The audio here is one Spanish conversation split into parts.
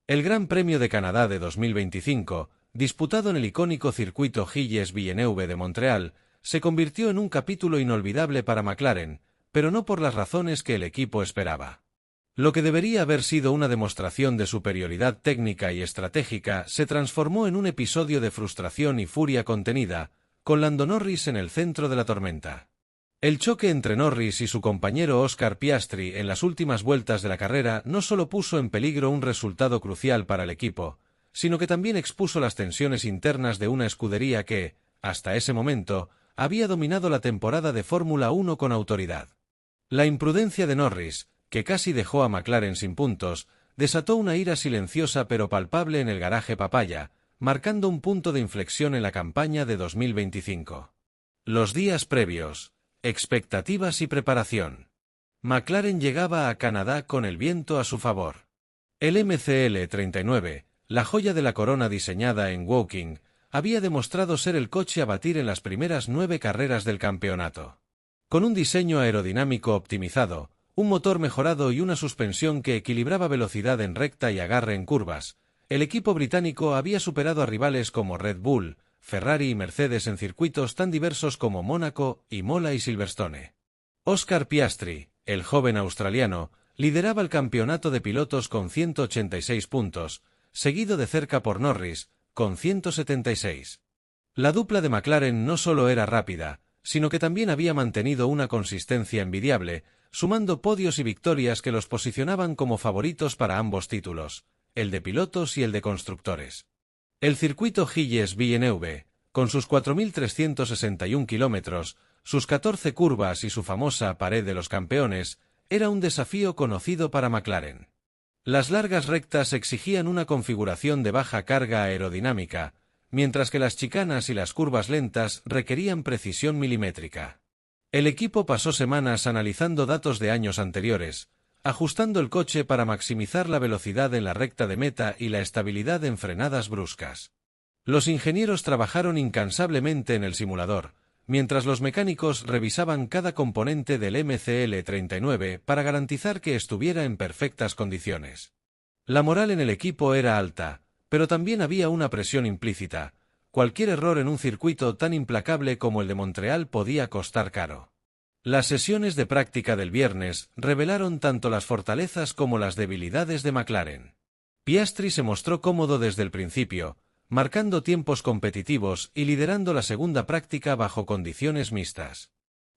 El Gran Premio de Canadá de 2025, disputado en el icónico circuito Gilles-Villeneuve de Montreal, se convirtió en un capítulo inolvidable para McLaren, pero no por las razones que el equipo esperaba. Lo que debería haber sido una demostración de superioridad técnica y estratégica se transformó en un episodio de frustración y furia contenida, con Lando Norris en el centro de la tormenta. El choque entre Norris y su compañero Oscar Piastri en las últimas vueltas de la carrera no solo puso en peligro un resultado crucial para el equipo, sino que también expuso las tensiones internas de una escudería que, hasta ese momento, había dominado la temporada de Fórmula 1 con autoridad. La imprudencia de Norris, que casi dejó a McLaren sin puntos, desató una ira silenciosa pero palpable en el garaje Papaya, marcando un punto de inflexión en la campaña de 2025. Los días previos, expectativas y preparación. McLaren llegaba a Canadá con el viento a su favor. El MCL39, la joya de la corona diseñada en Woking, había demostrado ser el coche a batir en las primeras 9 carreras del campeonato. Con un diseño aerodinámico optimizado, un motor mejorado y una suspensión que equilibraba velocidad en recta y agarre en curvas, el equipo británico había superado a rivales como Red Bull, Ferrari y Mercedes en circuitos tan diversos como Mónaco, Imola y Silverstone. Oscar Piastri, el joven australiano, lideraba el campeonato de pilotos con 186 puntos, seguido de cerca por Norris, con 176. La dupla de McLaren no solo era rápida, sino que también había mantenido una consistencia envidiable, sumando podios y victorias que los posicionaban como favoritos para ambos títulos, el de pilotos y el de constructores. El circuito Gilles-Villeneuve, con sus 4.361 kilómetros, sus 14 curvas y su famosa pared de los campeones, era un desafío conocido para McLaren. Las largas rectas exigían una configuración de baja carga aerodinámica, mientras que las chicanas y las curvas lentas requerían precisión milimétrica. El equipo pasó semanas analizando datos de años anteriores, ajustando el coche para maximizar la velocidad en la recta de meta y la estabilidad en frenadas bruscas. Los ingenieros trabajaron incansablemente en el simulador, mientras los mecánicos revisaban cada componente del MCL39 para garantizar que estuviera en perfectas condiciones. La moral en el equipo era alta, pero también había una presión implícita. Cualquier error en un circuito tan implacable como el de Montreal podía costar caro. Las sesiones de práctica del viernes revelaron tanto las fortalezas como las debilidades de McLaren. Piastri se mostró cómodo desde el principio, marcando tiempos competitivos y liderando la segunda práctica bajo condiciones mixtas.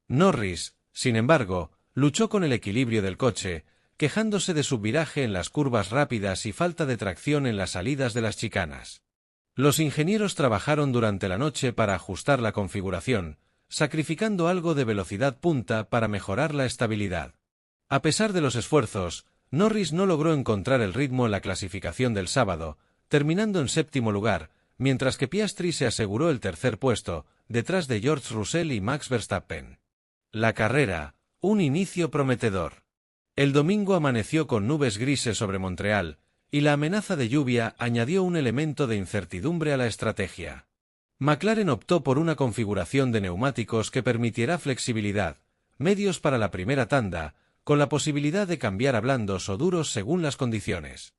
Norris, sin embargo, luchó con el equilibrio del coche, quejándose de subviraje en las curvas rápidas y falta de tracción en las salidas de las chicanas. Los ingenieros trabajaron durante la noche para ajustar la configuración, sacrificando algo de velocidad punta para mejorar la estabilidad. A pesar de los esfuerzos, Norris no logró encontrar el ritmo en la clasificación del sábado, terminando en 7º lugar, mientras que Piastri se aseguró el 3er puesto, detrás de George Russell y Max Verstappen. La carrera, un inicio prometedor. El domingo amaneció con nubes grises sobre Montreal, y la amenaza de lluvia añadió un elemento de incertidumbre a la estrategia. McLaren optó por una configuración de neumáticos que permitiera flexibilidad, medios para la primera tanda, con la posibilidad de cambiar a blandos o duros según las condiciones.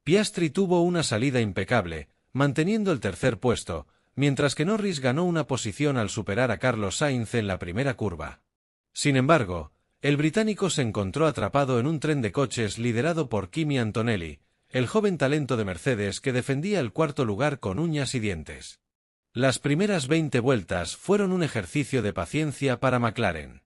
Piastri tuvo una salida impecable, manteniendo el 3er puesto, mientras que Norris ganó una posición al superar a Carlos Sainz en la primera curva. Sin embargo, el británico se encontró atrapado en un tren de coches liderado por Kimi Antonelli, el joven talento de Mercedes que defendía el 4º lugar con uñas y dientes. Las primeras 20 vueltas fueron un ejercicio de paciencia para McLaren.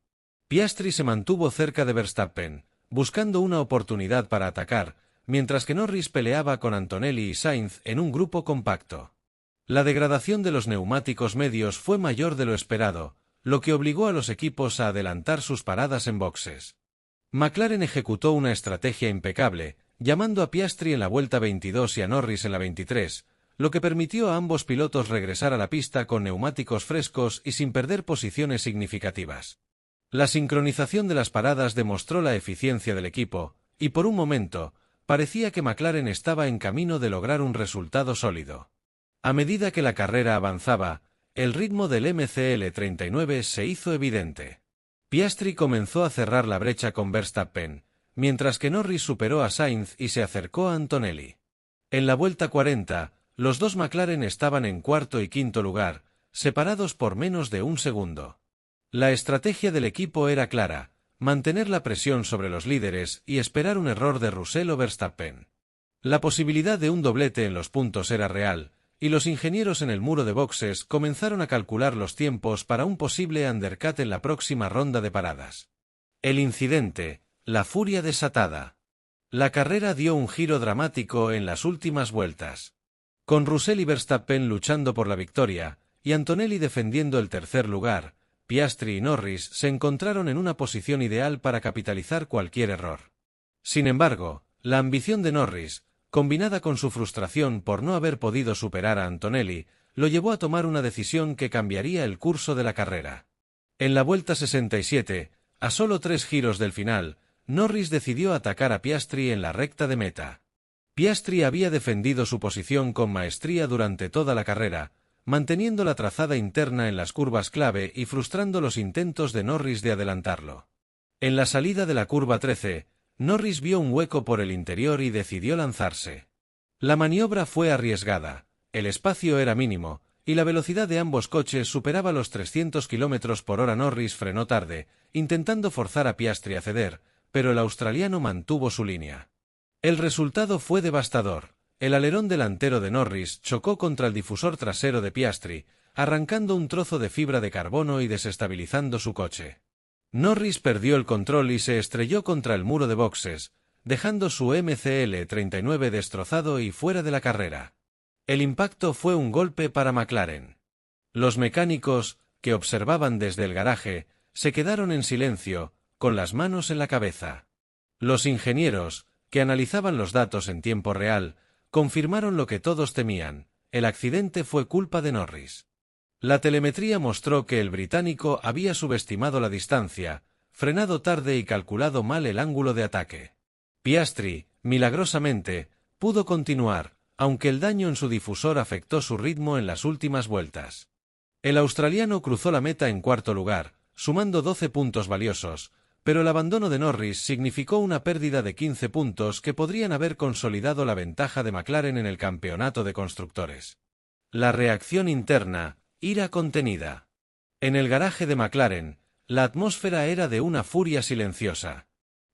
Piastri se mantuvo cerca de Verstappen, buscando una oportunidad para atacar, mientras que Norris peleaba con Antonelli y Sainz en un grupo compacto. La degradación de los neumáticos medios fue mayor de lo esperado, lo que obligó a los equipos a adelantar sus paradas en boxes. McLaren ejecutó una estrategia impecable, llamando a Piastri en la vuelta 22 y a Norris en la 23, lo que permitió a ambos pilotos regresar a la pista con neumáticos frescos y sin perder posiciones significativas. La sincronización de las paradas demostró la eficiencia del equipo, y por un momento, parecía que McLaren estaba en camino de lograr un resultado sólido. A medida que la carrera avanzaba, el ritmo del MCL39 se hizo evidente. Piastri comenzó a cerrar la brecha con Verstappen, mientras que Norris superó a Sainz y se acercó a Antonelli. En la vuelta 40, los dos McLaren estaban en cuarto y quinto lugar, separados por menos de un segundo. La estrategia del equipo era clara: mantener la presión sobre los líderes y esperar un error de Russell o Verstappen. La posibilidad de un doblete en los puntos era real, y los ingenieros en el muro de boxes comenzaron a calcular los tiempos para un posible undercut en la próxima ronda de paradas. El incidente, la furia desatada. La carrera dio un giro dramático en las últimas vueltas. Con Russell y Verstappen luchando por la victoria, y Antonelli defendiendo el tercer lugar, Piastri y Norris se encontraron en una posición ideal para capitalizar cualquier error. Sin embargo, la ambición de Norris, combinada con su frustración por no haber podido superar a Antonelli, lo llevó a tomar una decisión que cambiaría el curso de la carrera. En la vuelta 67, a solo 3 giros del final, Norris decidió atacar a Piastri en la recta de meta. Piastri había defendido su posición con maestría durante toda la carrera, manteniendo la trazada interna en las curvas clave y frustrando los intentos de Norris de adelantarlo. En la salida de la curva 13, Norris vio un hueco por el interior y decidió lanzarse. La maniobra fue arriesgada, el espacio era mínimo, y la velocidad de ambos coches superaba los 300 km por hora. Norris frenó tarde, intentando forzar a Piastri a ceder, pero el australiano mantuvo su línea. El resultado fue devastador. El alerón delantero de Norris chocó contra el difusor trasero de Piastri, arrancando un trozo de fibra de carbono y desestabilizando su coche. Norris perdió el control y se estrelló contra el muro de boxes, dejando su McL 39 destrozado y fuera de la carrera. El impacto fue un golpe para McLaren. Los mecánicos, que observaban desde el garaje, se quedaron en silencio, con las manos en la cabeza. Los ingenieros, que analizaban los datos en tiempo real, confirmaron lo que todos temían: el accidente fue culpa de Norris. La telemetría mostró que el británico había subestimado la distancia, frenado tarde y calculado mal el ángulo de ataque. Piastri, milagrosamente, pudo continuar, aunque el daño en su difusor afectó su ritmo en las últimas vueltas. El australiano cruzó la meta en cuarto lugar, sumando 12 puntos valiosos, pero el abandono de Norris significó una pérdida de 15 puntos que podrían haber consolidado la ventaja de McLaren en el campeonato de constructores. La reacción interna, ira contenida. En el garaje de McLaren, la atmósfera era de una furia silenciosa.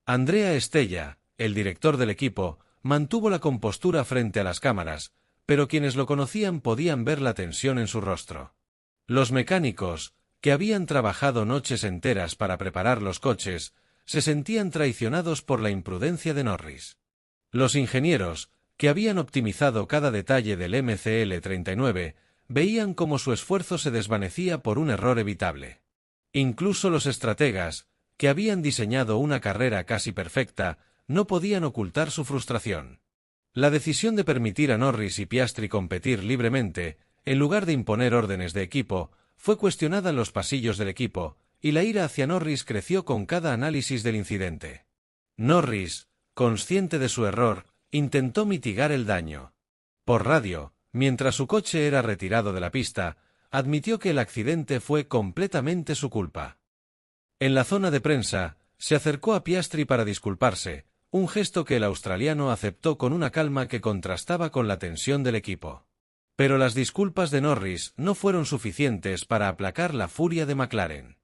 Andrea Estella, el director del equipo, mantuvo la compostura frente a las cámaras, pero quienes lo conocían podían ver la tensión en su rostro. Los mecánicos, que habían trabajado noches enteras para preparar los coches, se sentían traicionados por la imprudencia de Norris. Los ingenieros, que habían optimizado cada detalle del McL 39, veían cómo su esfuerzo se desvanecía por un error evitable. Incluso los estrategas, que habían diseñado una carrera casi perfecta, no podían ocultar su frustración. La decisión de permitir a Norris y Piastri competir libremente, en lugar de imponer órdenes de equipo, fue cuestionada en los pasillos del equipo, y la ira hacia Norris creció con cada análisis del incidente. Norris, consciente de su error, intentó mitigar el daño. Por radio, mientras su coche era retirado de la pista, admitió que el accidente fue completamente su culpa. En la zona de prensa, se acercó a Piastri para disculparse, un gesto que el australiano aceptó con una calma que contrastaba con la tensión del equipo. Pero las disculpas de Norris no fueron suficientes para aplacar la furia de McLaren.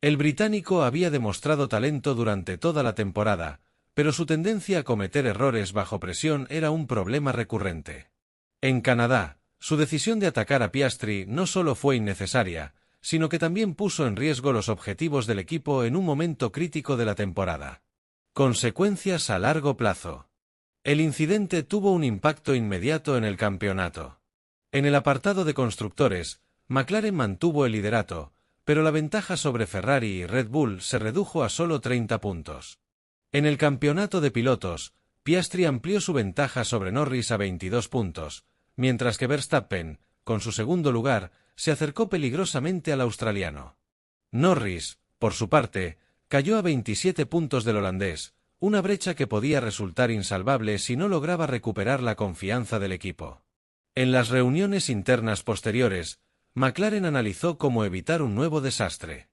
El británico había demostrado talento durante toda la temporada, pero su tendencia a cometer errores bajo presión era un problema recurrente. En Canadá, su decisión de atacar a Piastri no solo fue innecesaria, sino que también puso en riesgo los objetivos del equipo en un momento crítico de la temporada. Consecuencias a largo plazo. El incidente tuvo un impacto inmediato en el campeonato. En el apartado de constructores, McLaren mantuvo el liderato, pero la ventaja sobre Ferrari y Red Bull se redujo a solo 30 puntos. En el campeonato de pilotos, Piastri amplió su ventaja sobre Norris a 22 puntos, mientras que Verstappen, con su segundo lugar, se acercó peligrosamente al australiano. Norris, por su parte, cayó a 27 puntos del holandés, una brecha que podía resultar insalvable si no lograba recuperar la confianza del equipo. En las reuniones internas posteriores, McLaren analizó cómo evitar un nuevo desastre.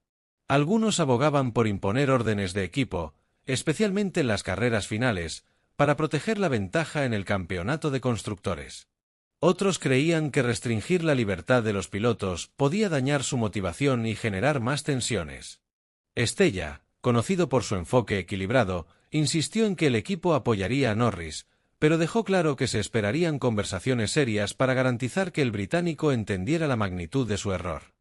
Algunos abogaban por imponer órdenes de equipo, especialmente en las carreras finales, para proteger la ventaja en el campeonato de constructores. Otros creían que restringir la libertad de los pilotos podía dañar su motivación y generar más tensiones. Stella, conocido por su enfoque equilibrado, insistió en que el equipo apoyaría a Norris, pero dejó claro que se esperarían conversaciones serias para garantizar que el británico entendiera la magnitud de su error.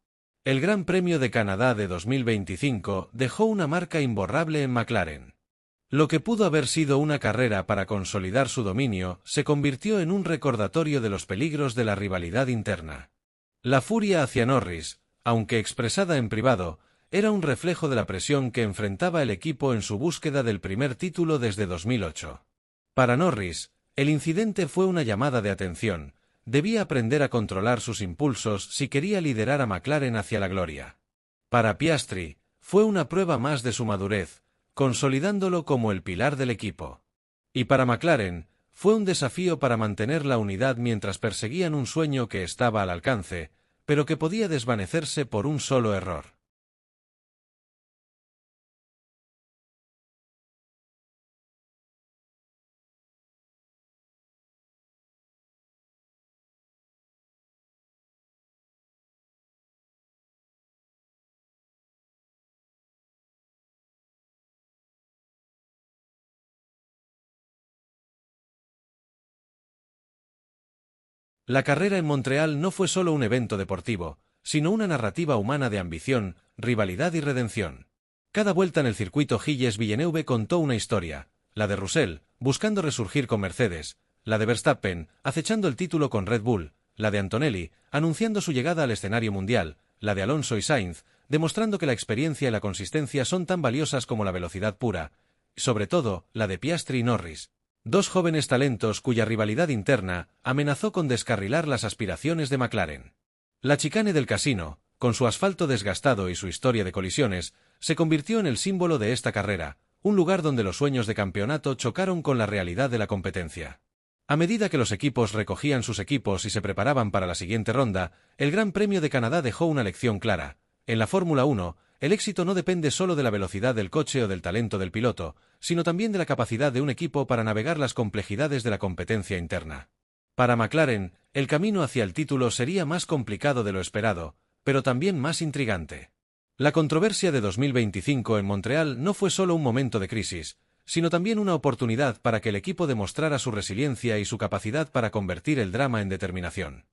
El Gran Premio de Canadá de 2025 dejó una marca imborrable en McLaren. Lo que pudo haber sido una carrera para consolidar su dominio se convirtió en un recordatorio de los peligros de la rivalidad interna. La furia hacia Norris, aunque expresada en privado, era un reflejo de la presión que enfrentaba el equipo en su búsqueda del primer título desde 2008. Para Norris, el incidente fue una llamada de atención. Debía aprender a controlar sus impulsos si quería liderar a McLaren hacia la gloria. Para Piastri, fue una prueba más de su madurez, consolidándolo como el pilar del equipo. Y para McLaren, fue un desafío para mantener la unidad mientras perseguían un sueño que estaba al alcance, pero que podía desvanecerse por un solo error. La carrera en Montreal no fue solo un evento deportivo, sino una narrativa humana de ambición, rivalidad y redención. Cada vuelta en el circuito Gilles-Villeneuve contó una historia, la de Russell, buscando resurgir con Mercedes, la de Verstappen, acechando el título con Red Bull, la de Antonelli, anunciando su llegada al escenario mundial, la de Alonso y Sainz, demostrando que la experiencia y la consistencia son tan valiosas como la velocidad pura, y sobre todo, la de Piastri y Norris. Dos jóvenes talentos cuya rivalidad interna amenazó con descarrilar las aspiraciones de McLaren. La chicane del casino, con su asfalto desgastado y su historia de colisiones, se convirtió en el símbolo de esta carrera, un lugar donde los sueños de campeonato chocaron con la realidad de la competencia. A medida que los equipos recogían sus equipos y se preparaban para la siguiente ronda, el Gran Premio de Canadá dejó una lección clara. En la Fórmula 1, el éxito no depende solo de la velocidad del coche o del talento del piloto, sino también de la capacidad de un equipo para navegar las complejidades de la competencia interna. Para McLaren, el camino hacia el título sería más complicado de lo esperado, pero también más intrigante. La controversia de 2025 en Montreal no fue solo un momento de crisis, sino también una oportunidad para que el equipo demostrara su resiliencia y su capacidad para convertir el drama en determinación.